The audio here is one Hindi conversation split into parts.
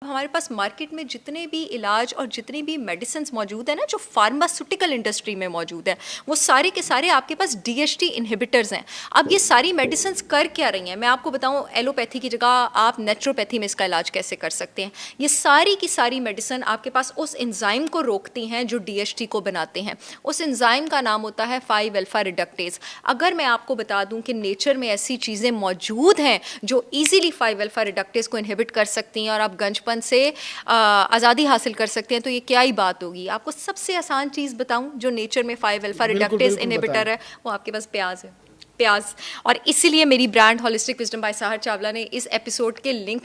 हमारे पास मार्केट में जितने भी इलाज और जितनी भी मेडिसिन मौजूद है ना, जो फार्मास्यूटिकल इंडस्ट्री में मौजूद है, वो सारे के सारे आपके पास DHT इनहिबिटर्स हैं। अब ये सारी मेडिसिन कर क्या रही हैं, मैं आपको बताऊं, एलोपैथी की जगह आप नेचुरोपैथी में इसका इलाज कैसे कर सकते हैं। ये सारी की सारी मेडिसिन आपके पास उस एंजाइम को रोकती हैं जो DHT को बनाते हैं। उस एंजाइम का नाम होता है 5-अल्फा रिडक्टेज। अगर मैं आपको बता दूं कि नेचर में ऐसी चीज़ें मौजूद हैं जो ईजिली 5-अल्फा रिडक्टेज को इनहिबिट कर सकती हैं और आप गंजपन से आज़ादी हासिल कर सकते हैं, तो ये क्या ही बात होगी। आपको सबसे आसान चीज़ बताऊं जो नेचर में 5-अल्फा रिडक्टेज इनहिबिटर है, वो आपके पास प्याज है। प्याज। और इसीलिए मेरी ब्रांड होलिस्टिक विजडम बाय सहर चावला ने इस एपिसोड के लिंक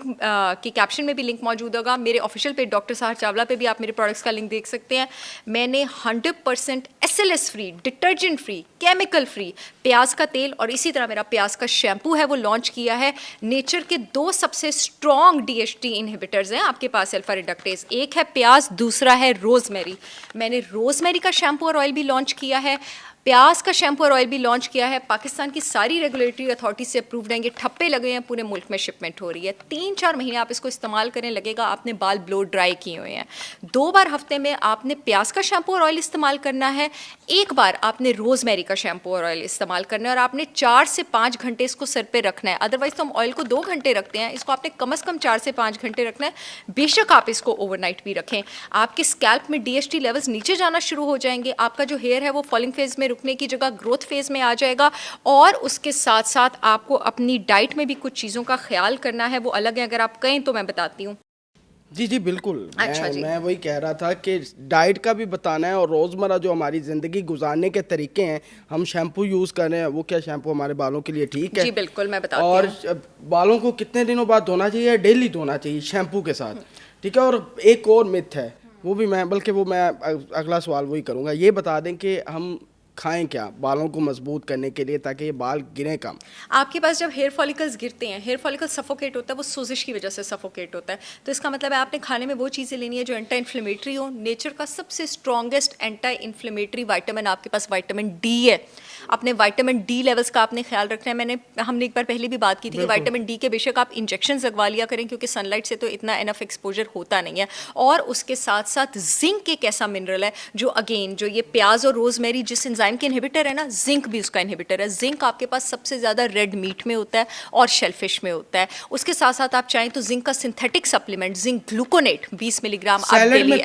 के कैप्शन में भी लिंक मौजूद होगा। मेरे ऑफिशियल पेज डॉक्टर सहर चावला पे भी आप मेरे प्रोडक्ट्स का लिंक देख सकते हैं। मैंने 100% SLS free, detergent free, chemical free प्याज का तेल और इसी तरह मेरा प्याज का शैम्पू है वो लॉन्च किया है। नेचर के 2 सबसे स्ट्रॉन्ग DHT इनहिबिटर्स हैं आपके पास अल्फा रिडक्टेज, एक है प्याज, दूसरा है रोजमेरी। मैंने रोजमेरी का शैम्पू और ऑयल भी लॉन्च किया है, प्याज का शैम्पू और ऑयल भी लॉन्च किया है। पाकिस्तान की सारी रेगुलेटरी अथॉरिटी से अप्रूव्ड हैं, ये ठप्पे लगे हैं, पूरे मुल्क में शिपमेंट हो रही है। 3-4 महीने आप इसको इस्तेमाल करें, लगेगा आपने बाल ब्लो ड्राई किए हुए हैं। 2 बार हफ्ते में आपने प्याज का शैम्पू और ऑयल इस्तेमाल करना है, 1 बार आपने रोजमेरी का शैम्पू और ऑयल इस्तेमाल करना है, और आपने 4 से 5 घंटे इसको सर पे रखना है। अदरवाइज तो हम ऑयल को 2 घंटे रखते हैं, इसको आपने कम से कम 4 से 5 घंटे रखना है। बेशक आप इसको ओवरनाइट भी रखें, आपके स्कैल्प में DHT लेवल्स नीचे जाना शुरू हो जाएंगे, आपका जो हेयर है वो फॉलिंग फेज में रुकने की जगह ग्रोथ फेज में आ जाएगा। और उसके साथ साथ आपको अपनी डाइट में भी कुछ चीज़ों का ख्याल करना है, वो अलग है, अगर आप कहें तो मैं बताती हूँ। जी जी बिल्कुल। अच्छा जी। मैं वही कह रहा था कि डाइट का भी बताना है और रोज़मर्रा जो हमारी ज़िंदगी गुजारने के तरीके हैं, हम शैम्पू यूज़ कर रहे हैं, वो क्या शैम्पू हमारे बालों के लिए ठीक है? जी बिल्कुल, मैं बताती और हूँ। बालों को कितने दिनों बाद धोना चाहिए? डेली धोना चाहिए शैम्पू के साथ, ठीक है? और एक और मिथ है, वो भी मैं अगला सवाल वही करूँगा। ये बता दें कि हम खाएं क्या बालों को मजबूत करने के लिए ताकि ये बाल गिरें कम? आपके पास जब हेयर फॉलिकल्स गिरते हैं, हेयर फॉलिकल सफोकेट होता है, वो सोजिश की वजह से सफोकेट होता है, तो इसका मतलब है आपने खाने में वो चीज़ें लेनी है जो एंटी इन्फ्लेमेटरी हो। नेचर का सबसे स्ट्रॉन्गेस्ट एंटी इन्फ्लेमेटरी विटामिन आपके पास विटामिन D है। अपने विटामिन D लेवल्स का आपने ख्याल रखना है। हमने एक बार पहले भी बात की थी कि विटामिन D के बेशक आप इंजेक्शन लगवा लिया करें, क्योंकि सनलाइट से तो इतना इनफ एक्सपोजर होता नहीं है। और उसके साथ साथ जिंक एक ऐसा मिनरल है जो अगेन, जो ये प्याज और रोजमेरी जिस एंजाइम के इनहिबिटर है ना, जिंक भी उसका इनहिबिटर है। जिंक आपके पास सबसे ज़्यादा रेड मीट में होता है और शेलफिश में होता है। उसके साथ साथ आप चाहें तो जिंक का synthetic supplement zinc gluconate 20 milligram आप डेली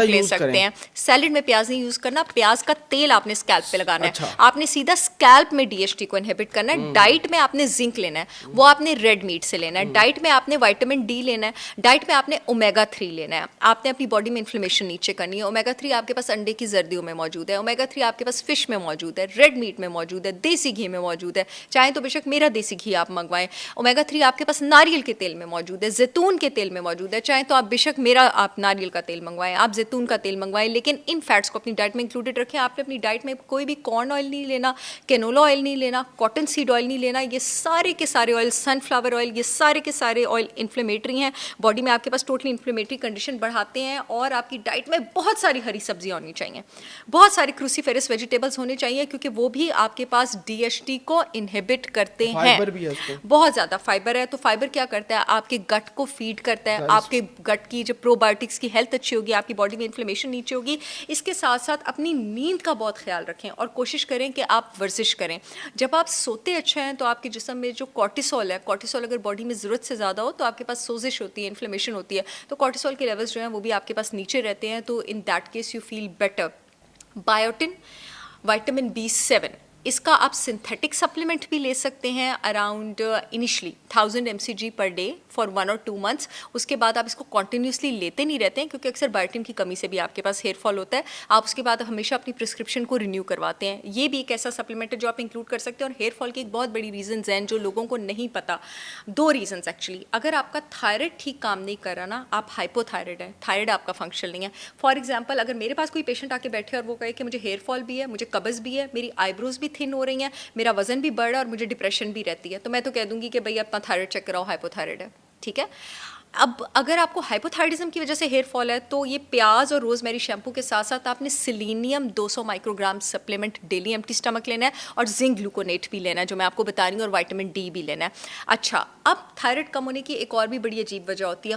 ले सकते हैं। सैलेड में प्याज नहीं यूज़ करना, प्याज का तेल आपने स्कैल्प पे लगाना है। अच्छा। आपने सीधा स्कैल्प में DHT को इनहिबिट करना है। डाइट में आपने जिंक लेना है, वो आपने रेड मीट से लेना है। डाइट में आपने विटामिन D लेना है। डाइट में आपने ओमेगा 3 लेना है। आपने अपनी बॉडी में इन्फ्लेमेशन नीचे करनी है। ओमेगा 3 आपके पास अंडे की जर्दियों में मौजूद है, ओमेगा 3 आपके पास फिश में मौजूद है, रेड मीट में मौजूद है, देसी घी में मौजूद है। चाहे तो बेशक मेरा देसी घी आप मंगवाएं। ओमेगा 3 आपके पास नारियल के तेल में मौजूद है, जैतून के तेल में मौजूद है। चाहे तो आप बेशक मेरा आप नारियल का तेल मंगवाएं, आप जैतून का तेल मंगवाएं, लेकिन इन फैट्स को अपनी डाइट में इंक्लूडेड रखें। आपने अपनी डाइट में कोई भी कॉर्न ऑयल नहीं लेना, कैनोला ऑयल नहीं लेना, कॉटन सीड ऑयल नहीं लेना। ये सारे के सारे ऑयल, सनफ्लावर ऑयल, ये सारे के सारे ऑयल इन्फ्लेमेटरी हैं, बॉडी में आपके पास टोटली इन्फ्लेमेटरी कंडीशन बढ़ाते हैं। और आपकी डाइट में बहुत सारी हरी सब्जियां होनी चाहिए, बहुत सारे क्रूसीफेरस वेजिटेबल्स होने चाहिए, क्योंकि वो भी आपके पास DHT को इनहिबिट करते हैं। फाइबर भी है उसमें, बहुत ज़्यादा फाइबर है। तो फाइबर क्या करता है, आपके गट को फीड करता है, आपके गट की जो प्रोबायोटिक्स की हेल्थ अच्छी होगी, आपकी बॉडी में इन्फ्लेमेशन नीचे होगी। इसके साथ साथ अपनी नींद का बहुत ख्याल रखें और कोशिश करें कि आप वर्जिश करें। जब आप सोते अच्छे हैं तो आपके जिस्म में जो कॉर्टिसोल है, कॉर्टिसोल अगर बॉडी में ज़रूरत से ज़्यादा हो तो आपके पास सोजिश होती है, इन्फ्लेमेशन होती है, तो कॉर्टिसोल के लेवल्स जो हैं वो भी आपके पास नीचे रहते हैं। तो in that case you feel better. Biotin, vitamin B7, इसका आप सिंथेटिक सप्लीमेंट भी ले सकते हैं around initially 1000 mcg per day for 1 और 2 मंथ्स। उसके बाद आप इसको कॉन्टिन्यूसली लेते नहीं रहते हैं, क्योंकि अक्सर बायोटिन की कमी से भी आपके पास हेयर फॉल होता है। आप उसके बाद हमेशा अपनी प्रिस्क्रिप्शन को रिन्यू करवाते हैं। ये भी एक ऐसा सप्लीमेंट है जो आप इंक्लूड कर सकते हैं। और हेयर फॉल की एक बहुत बड़ी रीजंस हैं जो लोगों को नहीं पता। 2 रीजंस एक्चुअली। अगर आपका थायराइड ठीक काम नहीं कर रहा ना, आप हाइपोथायराइड है, थायराइड आपका फंक्शन नहीं है। फॉर एग्जाम्पल, अगर मेरे पास कोई पेशेंट आके बैठे और वो कहे कि मुझे हेयर फॉल भी है, मुझे कब्ज़ भी है, मेरी आईब्रोज भी थिन हो रही हैं, मेरा वजन भी बढ़ रहा है और मुझे डिप्रेशन भी रहती है, तो मैं तो कह दूंगी कि भाई अपना थायराइड चेक कराओ, हाइपोथायराइड है, ठीक है। अब अगर आपको हाइपोथायराइडिज्म की वजह से हेयर फॉल है तो ये प्याज और रोज़मेरी शैम्पू के साथ साथ आपने selenium 200 microgram supplement daily empty stomach लेना है और जिंक ग्लूकोनेट भी लेना है जो मैं आपको बता रही हूँ, और विटामिन डी भी लेना है। अच्छा, अब थायराइड कम होने की एक और भी बड़ी अजीब वजह होती है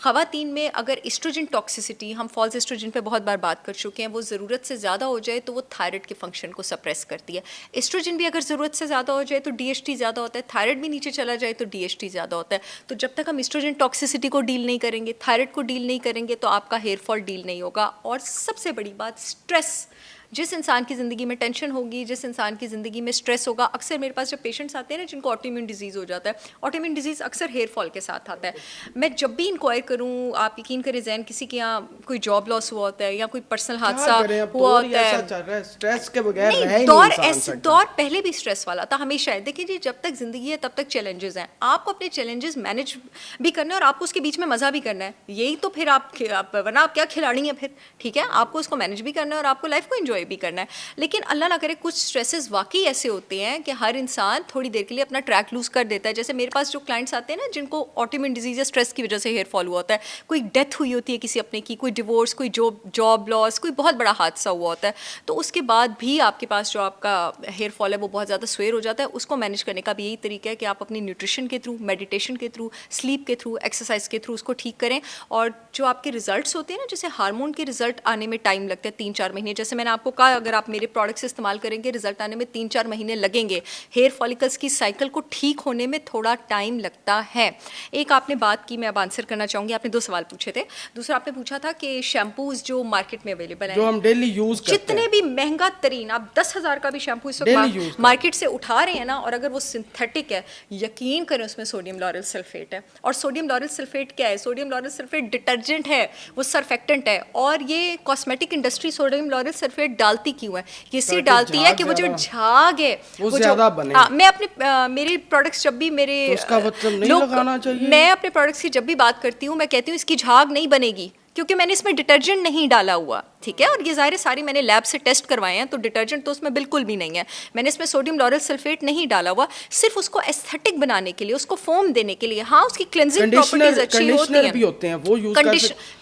ख़वातीन में अगर एस्ट्रोजन टॉक्सिसिटी, हम फॉल्स एस्ट्रोजन पे बहुत बार बात कर चुके हैं, वो ज़रूरत से ज़्यादा हो जाए तो वो थायराइड के फंक्शन को सप्रेस करती है। एस्ट्रोजन भी अगर ज़रूरत से ज़्यादा हो जाए तो DHT ज़्यादा होता है, थायराइड भी नीचे चला जाए तो DHT ज़्यादा होता है। तो जब तक हम एस्ट्रोजन टॉक्सिसिटी को डील नहीं करेंगे, थायराइड को डील नहीं करेंगे, तो आपका हेयर फॉल डील नहीं होगा। और सबसे बड़ी बात, स्ट्रेस। जिस इंसान की ज़िंदगी में टेंशन होगी, जिस इंसान की ज़िंदगी में स्ट्रेस होगा, अक्सर मेरे पास जब पेशेंट्स आते हैं ना जिनको ऑटोइम्यून डिजीज़ हो जाता है, ऑटोइम्यून डिजीज़ अक्सर हेयर फॉल के साथ आता है। मैं जब भी इंक्वायर करूँ, आप यकीन करें जैन, किसी के यहाँ कोई जॉब लॉस हुआ होता है या कोई पर्सनल हादसा हुआ होता है, स्ट्रेस के बगैर दौर पहले भी स्ट्रेस वाला था, हमेशा है। देखिए जी, जब तक ज़िंदगी है तब तक चैलेंजेस हैं, आपको अपने चैलेंजेस मैनेज भी करना है और आपको उसके बीच में मज़ा भी करना है। यही तो फिर आप वरना आप क्या खिलाड़ी हैं फिर, ठीक है? आपको उसको मैनेज भी करना है और आपको लाइफ को एंजॉय भी करना है। लेकिन अल्लाह ना करे, कुछ स्ट्रेसेस वाकई ऐसे होते हैं कि हर इंसान थोड़ी देर के लिए अपना ट्रैक लूज़ कर देता है। जैसे मेरे पास जो क्लाइंट्स आते हैं ना जिनको ऑटोइम्यून डिजीज़ या स्ट्रेस की वजह से हेयर फॉल हुआ होता है, कोई डेथ हुई होती है किसी अपने की, कोई डिवोर्स, कोई जॉब लॉस, कोई बहुत बड़ा हादसा हुआ होता है, तो उसके बाद भी आपके पास जो आपका हेयर फॉल है वो बहुत ज़्यादा स्वेयर हो जाता है। उसको मैनेज करने का भी यही तरीका है कि आप अपनी न्यूट्रिशन के थ्रू, मेडिटेशन के थ्रू, स्लीप के थ्रू, एक्सरसाइज के थ्रू उसको ठीक करें। और जो आपके रिजल्ट्स होते हैं ना, जैसे हार्मोन के रिजल्ट आने में टाइम लगता है 3-4 महीने, जैसे मैंने आपको कहा अगर आप मेरे प्रोडक्ट्स इस्तेमाल करेंगे रिजल्ट आने में 3-4 महीने लगेंगे। हेयर फॉलिकल्स की साइकिल को ठीक होने में थोड़ा टाइम लगता है। एक आपने बात की, मैं अब आंसर करना चाहूँगी, आपने 2 सवाल पूछे थे। दूसरा आपने पूछा था कि शैम्पूज जो मार्केट में अवेलेबल है, जो हम डेली यूज करते हैं, जितने भी महंगा तरीन, आप 10,000 का भी शैम्पू इस वक्त मार्केट से उठा रहे हैं ना, और अगर वो सिंथेटिक है, यकीन करें उसमें सोडियम लॉरेल सल्फेट है। और सोडियम लॉरेल सल्फेट क्या है? सोडियम लॉरेल सल्फेट डिटर्जेंट है, वो सर्फेक्टेंट है। और ये cosmetic industry sodium lauryl sulphate डालती क्यों है? ये इसलिए डालती है कि वो जो झाग है वो ज्यादा बने। हाँ, मैं अपने मेरे प्रोडक्ट्स जब भी मेरे तो उसका मतलब नहीं लगाना चाहिए। मैं अपने प्रोडक्ट्स की जब भी बात करती हूँ, मैं कहती हूँ इसकी झाग नहीं बनेगी क्योंकि मैंने इसमें डिटर्जेंट नहीं डाला हुआ, ठीक है? और ये ज़ाहिर सारी मैंने लैब से टेस्ट करवाए हैं, तो डिटर्जेंट तो उसमें बिल्कुल भी नहीं है। मैंने इसमें सोडियम लॉरेल सल्फेट नहीं डाला हुआ, सिर्फ उसको एस्थेटिक बनाने के लिए, उसको फोम देने के लिए। हाँ, उसकी क्लेंजिंग प्रॉपर्टीज अच्छी होती हैं, वो यूज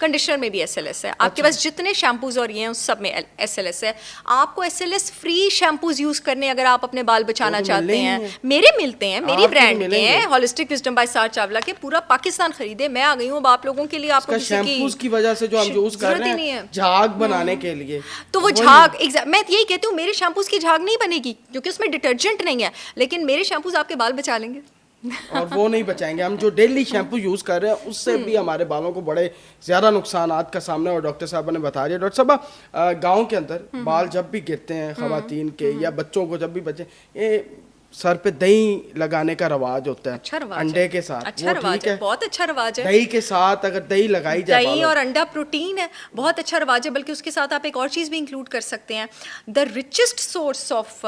कंडीशनर में भी SLS है। आपके पास जितने शैम्पूज और ये हैं उस सब में SLS है। आपको SLS फ्री शैम्पूज यूज करने अगर आप अपने बाल बचाना चाहते हैं, मेरे मिलते हैं, मेरी ब्रांड के हैं, होलिस्टिक विजडम बाय सार चावला के, पूरा पाकिस्तान खरीदे। मैं आ गई हूँ अब आप लोगों के लिए, आपको की वजह से जो हम यूज कर रहे हैं झाग बनाने के लिए, तो वो झाग, मैं यही कहती हूँ, मेरे शैम्पूज की झाग नहीं बनेगी क्योंकि उसमें डिटर्जेंट नहीं है, लेकिन मेरे शैम्पूज आपके बाल बचा लेंगे। और वो नहीं बचाएंगे। हम जो डेली शैम्पू यूज कर रहे हैं उससे भी हमारे बालों को बड़े ज्यादा नुकसानात का सामना, और डॉक्टर साहब ने बता दिया। डॉक्टर साहब, गांव के अंदर बाल जब भी गिरते हैं खवातीन के या बच्चों को, जब भी बच्चे, ये सर पे दही लगाने का रवाज होता है, अच्छा रवाज अंडे के साथ। अच्छा रवाज है, बहुत अच्छा रवाज है। दही के साथ अगर दही लगाई जाए, दही और अंडा प्रोटीन है, बहुत अच्छा रवाज है। बल्कि उसके साथ आप एक और चीज़ भी इंक्लूड कर सकते हैं, the richest source of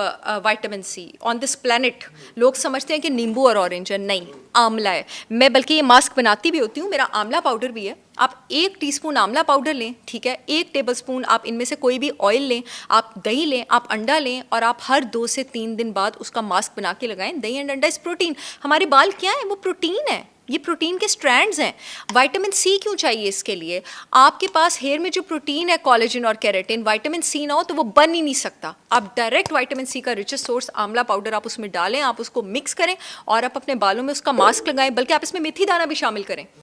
vitamin C on this planet. लोग समझते हैं कि नींबू और ऑरेंज है, नहीं, आंवला है। मैं बल्कि ये मास्क बनाती भी होती हूँ, मेरा आंवला पाउडर भी है। आप 1 टीस्पून आंवला पाउडर लें, ठीक है, 1 टेबलस्पून आप इनमें से कोई भी ऑयल लें, आप दही लें, आप अंडा लें, और आप हर 2 से 3 दिन बाद उसका मास्क बना के लगाएं। दही एंड अंडा इस प्रोटीन। हमारे बाल क्या है? वो प्रोटीन है, ये प्रोटीन के स्ट्रैंड्स हैं। विटामिन सी क्यों चाहिए इसके लिए? आपके पास हेयर में जो प्रोटीन है, कोलेजन और केराटिन, विटामिन सी ना हो तो वो बन ही नहीं सकता। आप डायरेक्ट विटामिन सी का रिचेस्ट सोर्स आंवला पाउडर आप उसमें डालें, आप उसको मिक्स करें और आप अपने बालों में उसका मास्क लगाएं। बल्कि आप इसमें मेथी दाना भी शामिल करें।